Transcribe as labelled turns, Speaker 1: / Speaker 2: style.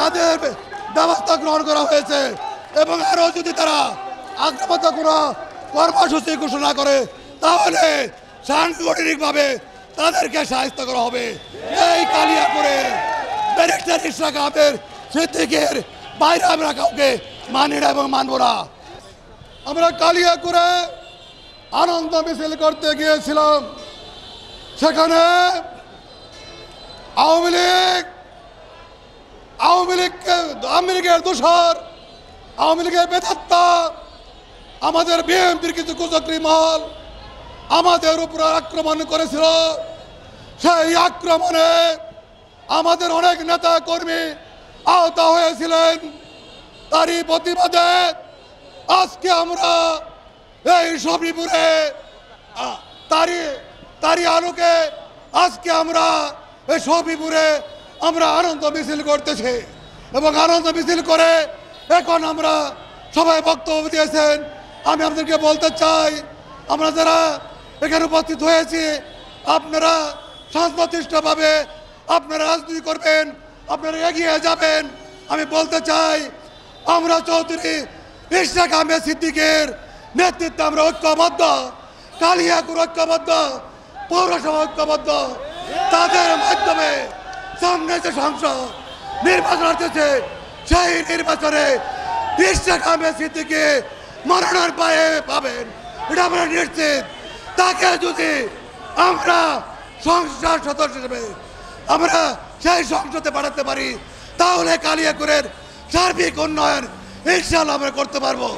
Speaker 1: তাদের ব্যবস্থা গ্রহণ করা হয়েছে এবং আরও যদি তারা আক্রমণাত্মক কোনো কর্মসূচি ঘোষণা করে তাহলে সাংগঠনিকভাবে তাদেরকে সাহায্য করা হবে। এই কালিয়াপুরে ব্যারিস্টার ইশরাক আহমেদ সিদ্দিকের বাইরে আমরা কাউকে মানি না এবং মানব না। আমরা কালিয়াপুরে আনন্দ মিছিল করতে গিয়েছিলাম, সেখানে আওয়ামী লীগের দোষর, আওয়ামী লীগের বেদাত্তা, আমাদের বিএনপির কিছু কুচক্রী মহল আমাদের উপর আক্রমণ করেছিল। সেই আক্রমণে আমাদের অনেক নেতা কর্মী আহত হয়েছিলেন। তারই প্রতিবাদে আজকে আমরা এই সফিপুরে তারই আলোকে আজকে আমরা এই সফিপুরে আমরা আনন্দ মিছিল করতেছি এবং আনন্দ মিছিল করে এখন আমরা সবাই বক্তব্য দিয়েছেন। আমি আপনাদেরকে বলতে চাই, আমরা যারা এখানে উপস্থিত হয়েছি আপনারা শান্তশিষ্টভাবে আপনারা রাজনীতি করবেন, আপনারা এগিয়ে যাবেন। আমি বলতে চাই আমরা চৌধুরী ইশরাক আহমেদ সিদ্দিকের নেতৃত্বে আমরা ঐক্যবদ্ধ, কালিয়াকুর ঐক্যবদ্ধ, পৌরসভা ঐক্যবদ্ধ। তাদের মাধ্যমে সামনে যে সংসদ নির্বাচন আসছে সেই নির্বাচনে ইশরাক আহমেদ সিদ্দিকী মরণের পায়ে পাবেন, এটা আমরা নিশ্চিত। তাকে যদি আমরা সংসদ সদস্য হিসেবে আমরা সেই সংসদে পাঠাতে পারি তাহলে কালিয়াকুরের সার্বিক উন্নয়ন ইনশাআল্লাহ আমরা করতে পারবো।